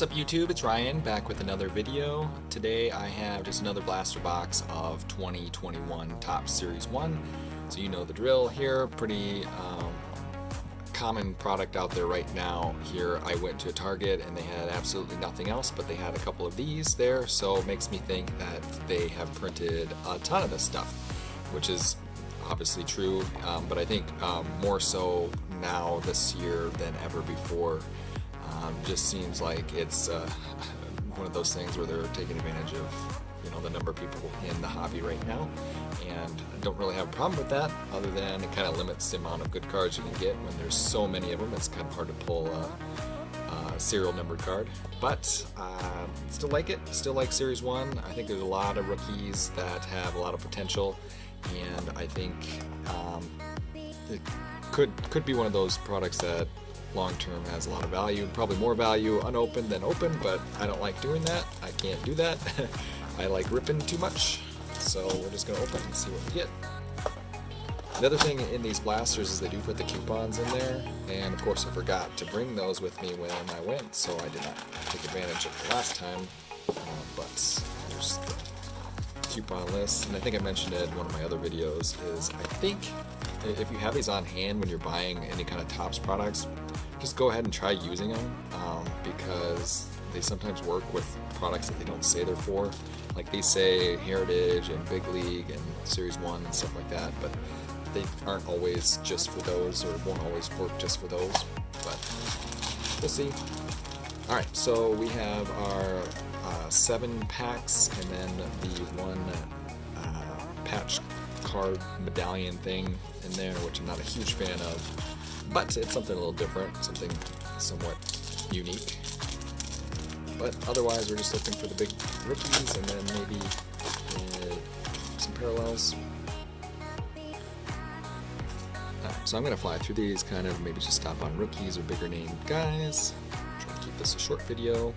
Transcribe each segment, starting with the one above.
up YouTube, it's Ryan back with another video. Today I have just another blaster box of 2021 Topps Series 1. So you know the drill here, pretty common product out there right now. Here I went to a Target and they had absolutely nothing else, but they had a couple of these there, so it makes me think that they have printed a ton of this stuff, which is obviously true, but I think more so now this year than ever before. Just seems like it's one of those things where they're taking advantage of, you know, the number of people in the hobby right now, and I don't really have a problem with that, other than it kind of limits the amount of good cards you can get when there's so many of them. It's kind of hard to pull a serial numbered card, but still like it. Still like Series 1. I think there's a lot of rookies that have a lot of potential, and I think it could be one of those products that long term has a lot of value, probably more value unopened than open, but I don't like doing that. I can't do that. I like ripping too much, so we're just going to open and see what we get. The other thing in these blasters is they do put the coupons in there, and of course I forgot to bring those with me when I went, so I did not take advantage of it last time, but there's the coupon list, and I think I mentioned it in one of my other videos, is I think if you have these on hand when you're buying any kind of Topps products, just go ahead and try using them, because they sometimes work with products that they don't say they're for. Like they say Heritage and Big League and Series 1 and stuff like that, but they aren't always just for those, or won't always work just for those, but we'll see. Alright, so we have our 7 packs and then the one patch card medallion thing in there, which I'm not a huge fan of. But it's something a little different, something somewhat unique. But otherwise, we're just looking for the big rookies and then maybe some parallels. So I'm going to fly through these, kind of maybe just stop on rookies or bigger name guys. Try to keep this a short video.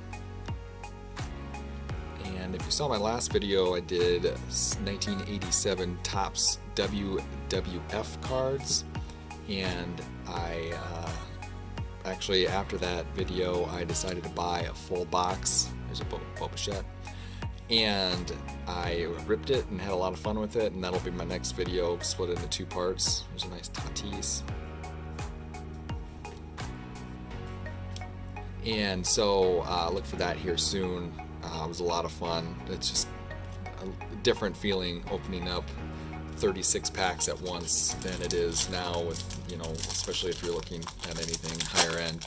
And if you saw my last video, I did 1987 Topps WWF cards. And I actually, after that video, I decided to buy a full box. There's a Boba Fett, and I ripped it and had a lot of fun with it, and that'll be my next video, split into 2 parts. There's a nice Tatis. And so look for that here soon. It was a lot of fun. It's just a different feeling opening up 36 packs at once than it is now, with, you know, especially if you're looking at anything higher end.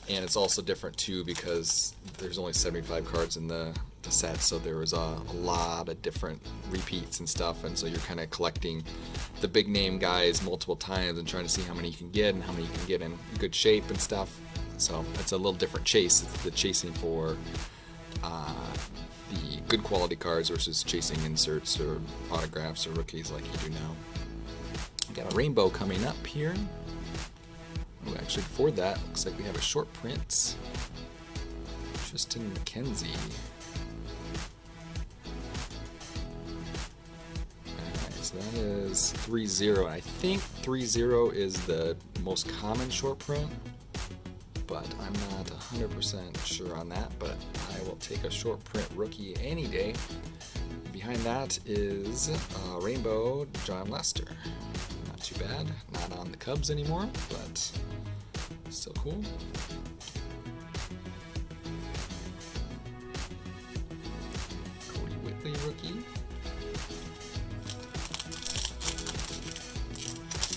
And it's also different too because there's only 75 cards in the set, so there was a lot of different repeats and stuff, and so you're kind of collecting the big name guys multiple times and trying to see how many you can get and how many you can get in good shape and stuff. So it's a little different chase. It's the chasing for the good quality cards versus chasing inserts or autographs or rookies like you do now. We got a rainbow coming up here. Oh, actually, before that, looks like we have a short print. Tristan McKenzie. Alright, so that is 3-0. I think 3-0 is the most common short print, but I'm not 100% sure on that, but I will take a short print rookie any day. Behind that is Rainbow John Lester. Not too bad. Not on the Cubs anymore, but still cool. Cody Whitley rookie.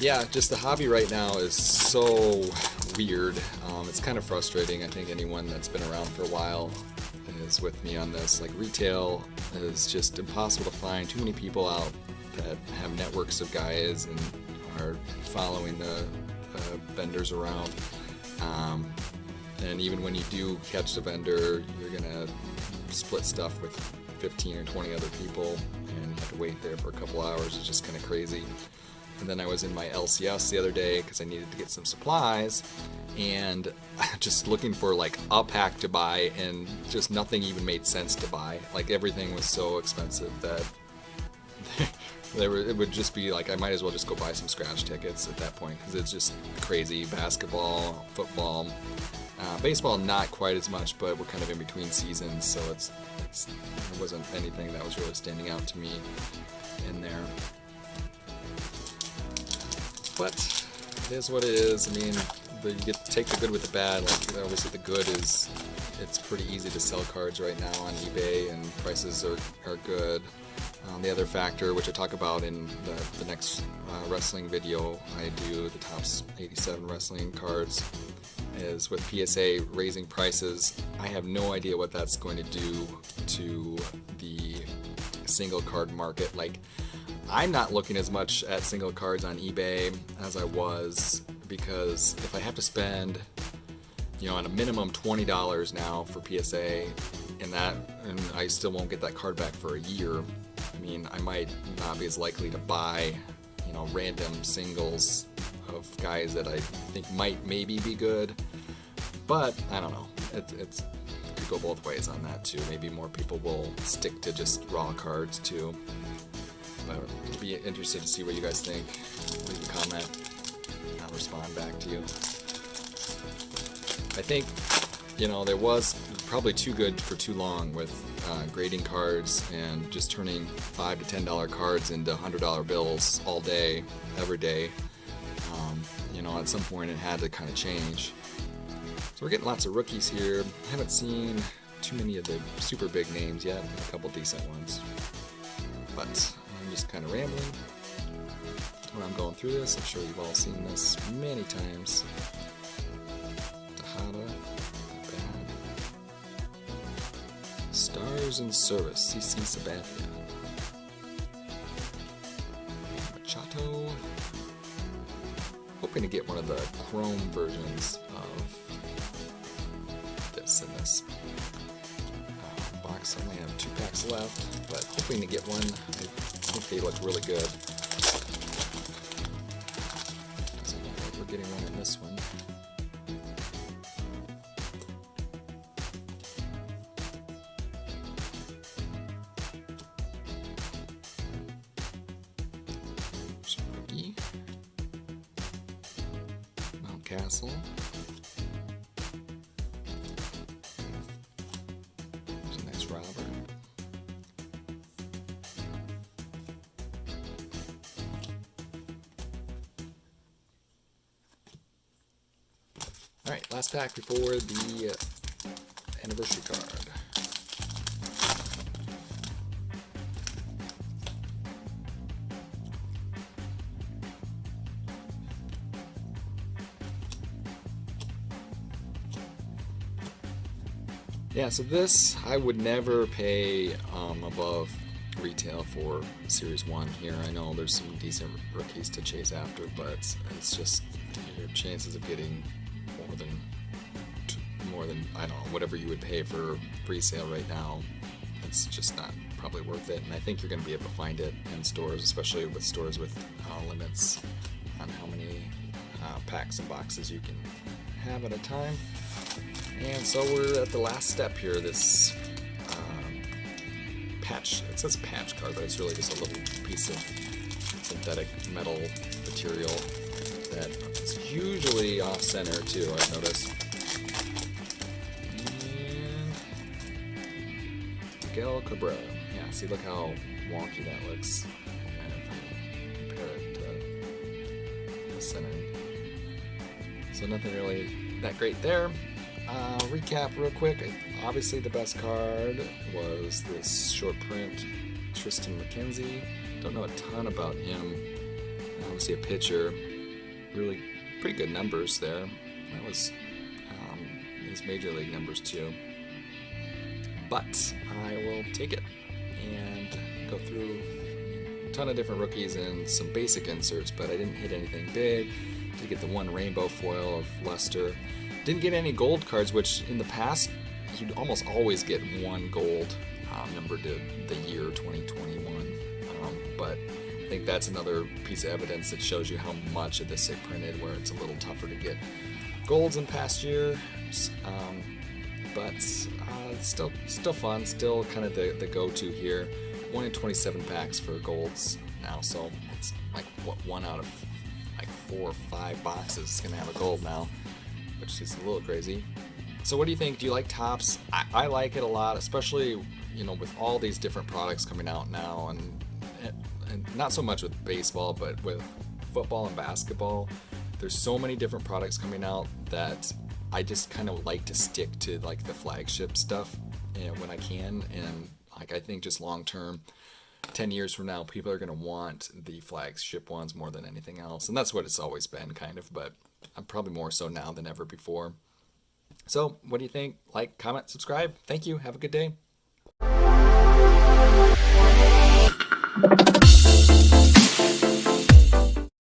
Yeah, just the hobby right now is so weird. It's kind of frustrating. I think anyone that's been around for a while is with me on this. Like, retail is just impossible to find. Too many people out that have networks of guys and are following the vendors around. And even when you do catch the vendor, you're gonna split stuff with 15 or 20 other people, and you have to wait there for a couple hours. It's just kind of crazy. And then I was in my LCS the other day because I needed to get some supplies, and just looking for like a pack to buy, and just nothing even made sense to buy. Like, everything was so expensive that it would just be like I might as well just go buy some scratch tickets at that point, because it's just crazy. Basketball, football, Baseball, not quite as much, but we're kind of in between seasons, so there wasn't anything that was really standing out to me in there. But it is what it is. I mean, you get to take the good with the bad. Like, obviously the good is it's pretty easy to sell cards right now on eBay, and prices are good. The other factor, which I talk about in the next wrestling video I do, the top 87 wrestling cards, is with PSA raising prices. I have no idea what that's going to do to the single card market. Like, I'm not looking as much at single cards on eBay as I was, because if I have to spend, on a minimum $20 now for PSA, and I still won't get that card back for a year, I mean, I might not be as likely to buy, random singles of guys that I think might maybe be good. But I don't know. It could go both ways on that too. Maybe more people will stick to just raw cards too. But I'd be interested to see what you guys think. Leave a comment. I'll respond back to you. I think, there was probably too good for too long with grading cards and just turning $5 to $10 cards into $100 bills all day, every day. At some point it had to kind of change. So we're getting lots of rookies here. I haven't seen too many of the super big names yet, a couple decent ones. But I'm just kind of rambling when I'm going through this. I'm sure you've all seen this many times. Tejada, not bad. Stars in Service, CC Sabathia. Machado. Hoping to get one of the Chrome versions of this in this box. I only have 2 packs left, but hoping to get one. I think they look really good. So we're getting one in this one. Rookie. Castle. There's a nice Robert. Alright, last pack before the anniversary card. Yeah, so this I would never pay above retail for Series 1 here. I know there's some decent rookies to chase after, but it's just your chances of getting more than I don't know, whatever you would pay for resale right now, it's just not probably worth it. And I think you're going to be able to find it in stores, especially with stores with limits on how many packs and boxes you can have at a time. And so we're at the last step here, this patch. It says patch card, but it's really just a little piece of synthetic metal material that is usually off-center too, I've noticed. And Miguel Cabrera. Yeah, see, look how wonky that looks. And compare it to the centering. So nothing really that great there. Recap real quick. Obviously the best card was this short print Tristan McKenzie. Don't know a ton about him. Obviously a pitcher. Really pretty good numbers there. That was his major league numbers too. But I will take it and go through a ton of different rookies and some basic inserts, but I didn't hit anything big. Did get the one rainbow foil of Lester. Didn't get any gold cards, which in the past you'd almost always get one gold numbered to the year 2021. But I think that's another piece of evidence that shows you how much of this they printed, where it's a little tougher to get golds in past years. But it's still fun, still kind of the go-to here. 1 in 27 packs for golds now, so it's like what, 1 out of like 4 or 5 boxes is gonna have a gold now, which is a little crazy. So what do you think? Do you like Topps? I like it a lot, especially, you know, with all these different products coming out now, and not so much with baseball, but with football and basketball. There's so many different products coming out that I just kind of like to stick to like the flagship stuff, and when I can, and like I think just long term, 10 years from now, people are going to want the flagship ones more than anything else. And that's what it's always been, kind of, but I'm probably more so now than ever before. So, what do you think? Like, comment, subscribe. Thank you. Have a good day.